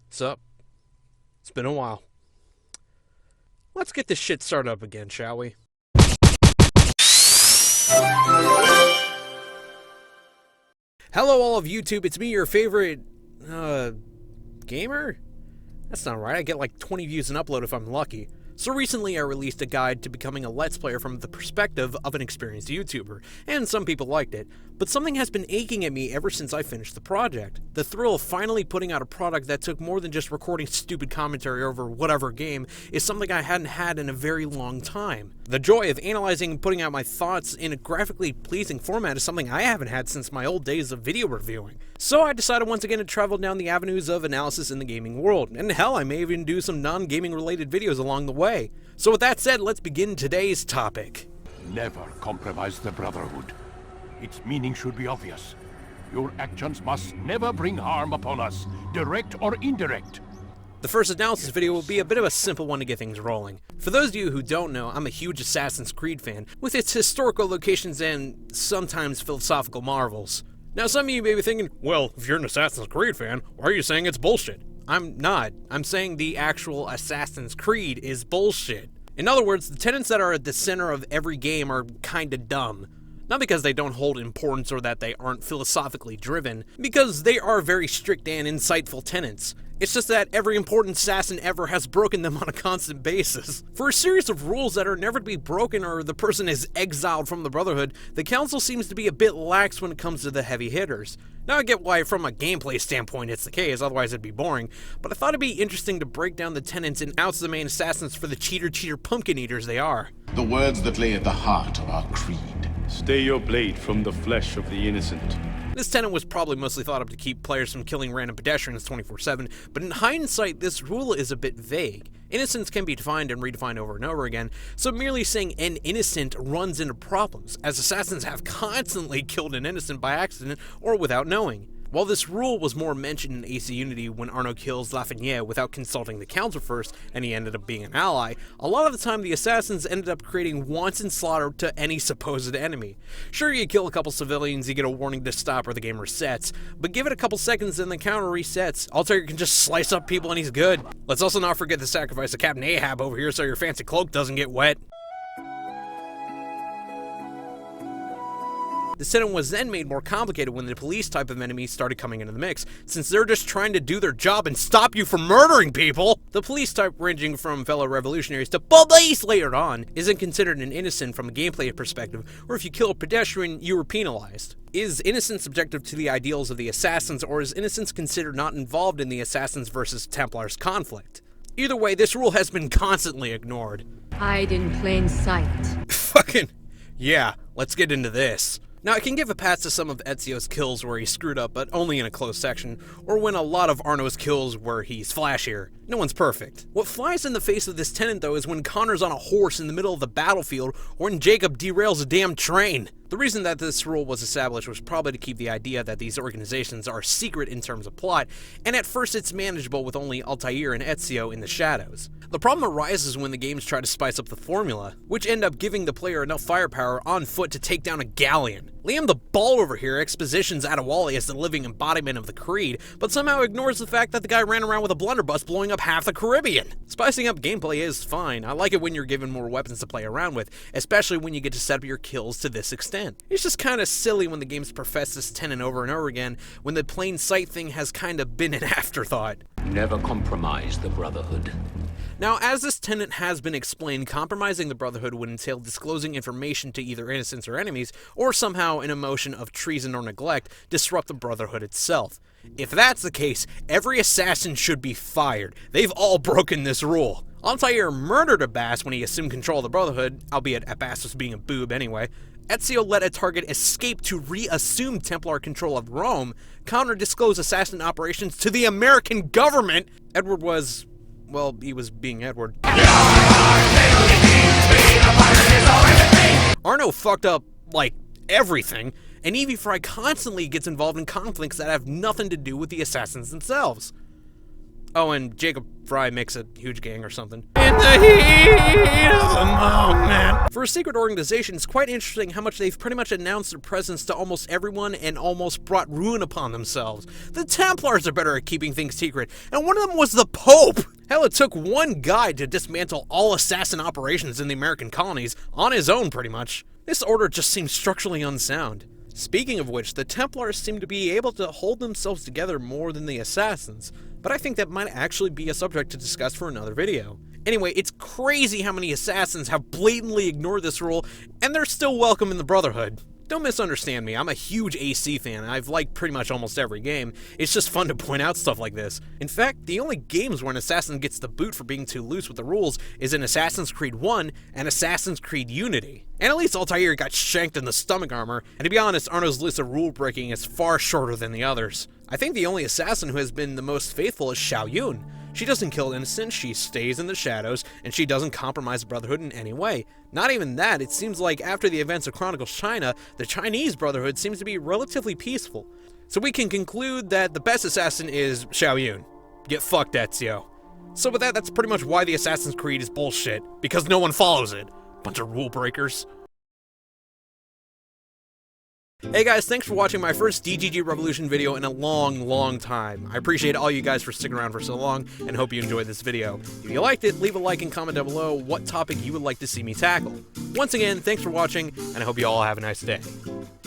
What's up? It's been a while. Let's get this shit started up again, shall we? Hello all of YouTube, it's me, your favorite, gamer? That's not right, I get like 20 views an upload if I'm lucky. So recently I released a guide to becoming a Let's Player from the perspective of an experienced YouTuber, and some people liked it, but something has been aching at me ever since I finished the project. The thrill of finally putting out a product that took more than just recording stupid commentary over whatever game is something I hadn't had in a very long time. The joy of analyzing and putting out my thoughts in a graphically pleasing format is something I haven't had since my old days of video reviewing. So I decided once again to travel down the avenues of analysis in the gaming world, and hell, I may even do some non-gaming related videos along the way. So with that said, let's begin today's topic. Never compromise the Brotherhood. Its meaning should be obvious. Your actions must never bring harm upon us, direct or indirect. The first analysis video will be a bit of a simple one to get things rolling. For those of you who don't know, I'm a huge Assassin's Creed fan, with its historical locations and sometimes philosophical marvels. Now some of you may be thinking, well, if you're an Assassin's Creed fan, why are you saying it's bullshit? I'm not. I'm saying the actual Assassin's Creed is bullshit. In other words, the tenets that are at the center of every game are kinda dumb. Not because they don't hold importance or that they aren't philosophically driven, because they are very strict and insightful tenets. It's just that every important assassin ever has broken them on a constant basis. For a series of rules that are never to be broken or the person is exiled from the Brotherhood, the Council seems to be a bit lax when it comes to the heavy hitters. Now I get why from a gameplay standpoint it's the case, otherwise it'd be boring, but I thought it'd be interesting to break down the tenets and oust the main assassins for the cheater pumpkin eaters they are. The words that lay at the heart of our creed. Stay your blade from the flesh of the innocent. This tenet was probably mostly thought up to keep players from killing random pedestrians 24/7, but in hindsight this rule is a bit vague. Innocence can be defined and redefined over and over again, so merely saying an innocent runs into problems, as assassins have constantly killed an innocent by accident or without knowing. While this rule was more mentioned in AC Unity when Arno kills Lafreniere without consulting the council first, and he ended up being an ally, a lot of the time the assassins ended up creating wanton slaughter to any supposed enemy. Sure, you kill a couple civilians, you get a warning to stop or the game resets, but give it a couple seconds and the counter resets. Altair can just slice up people and he's good. Let's also not forget the sacrifice of Captain Ahab over here so your fancy cloak doesn't get wet. The tenet was then made more complicated when the police type of enemies started coming into the mix, since they're just trying to do their job and stop you from murdering people. The police type, ranging from fellow revolutionaries to police later on, isn't considered an innocent from a gameplay perspective, or if you kill a pedestrian, you were penalized. Is innocence subjective to the ideals of the assassins, or is innocence considered not involved in the assassins versus Templars conflict? Either way, this rule has been constantly ignored. Hide in plain sight. Fucking, yeah, let's get into this. Now, I can give a pass to some of Ezio's kills where he screwed up, but only in a close section, or when a lot of Arno's kills where he's flashier. No one's perfect. What flies in the face of this tenet, though, is when Connor's on a horse in the middle of the battlefield, or when Jacob derails a damn train. The reason that this rule was established was probably to keep the idea that these organizations are secret in terms of plot, and at first it's manageable with only Altair and Ezio in the shadows. The problem arises when the games try to spice up the formula, which end up giving the player enough firepower on foot to take down a galleon. Liam the Ball over here expositions Adewale as the living embodiment of the creed, but somehow ignores the fact that the guy ran around with a blunderbuss blowing up half the Caribbean. Spicing up gameplay is fine. I like it when you're given more weapons to play around with, especially when you get to set up your kills to this extent. It's just kinda silly when the games profess this tenet over and over again, when the plain sight thing has kinda been an afterthought. Never compromise the Brotherhood. Now, as this tenet has been explained, compromising the Brotherhood would entail disclosing information to either innocents or enemies, or somehow, in a motion of treason or neglect, disrupt the Brotherhood itself. If that's the case, every assassin should be fired. They've all broken this rule. Altair murdered Abbas when he assumed control of the Brotherhood, albeit Abbas was being a boob anyway. Ezio let a target escape to reassume Templar control of Rome. Connor disclosed assassin operations to the American government. Edward was, well, he was being Edward. Arno fucked up, like, everything, and Evie Fry constantly gets involved in conflicts that have nothing to do with the assassins themselves. Oh, and Jacob Fry makes a huge gang or something. In the heat of the moment. For a secret organization, it's quite interesting how much they've pretty much announced their presence to almost everyone and almost brought ruin upon themselves. The Templars are better at keeping things secret, and one of them was the Pope! Hell, it took one guy to dismantle all assassin operations in the American colonies, on his own pretty much. This order just seems structurally unsound. Speaking of which, the Templars seem to be able to hold themselves together more than the Assassins, but I think that might actually be a subject to discuss for another video. Anyway, it's crazy how many Assassins have blatantly ignored this rule, and they're still welcome in the Brotherhood. Don't misunderstand me, I'm a huge AC fan, and I've liked pretty much almost every game. It's just fun to point out stuff like this. In fact, the only games where an assassin gets the boot for being too loose with the rules is in Assassin's Creed 1 and Assassin's Creed Unity. And at least Altair got shanked in the stomach armor, and to be honest, Arno's list of rule breaking is far shorter than the others. I think the only assassin who has been the most faithful is Xiao Yun. She doesn't kill innocents, she stays in the shadows, and she doesn't compromise the Brotherhood in any way. Not even that, it seems like after the events of Chronicles China, the Chinese Brotherhood seems to be relatively peaceful. So we can conclude that the best assassin is Xiao Yun. Get fucked, Ezio. So with that, that's pretty much why the Assassin's Creed is bullshit, because no one follows it. Bunch of rule breakers. Hey guys, thanks for watching my first DGG Revolution video in a long time. I appreciate all you guys for sticking around for so long, and hope you enjoyed this video. If you liked it, leave a like and comment down below what topic you would like to see me tackle. Once again, thanks for watching, and I hope you all have a nice day.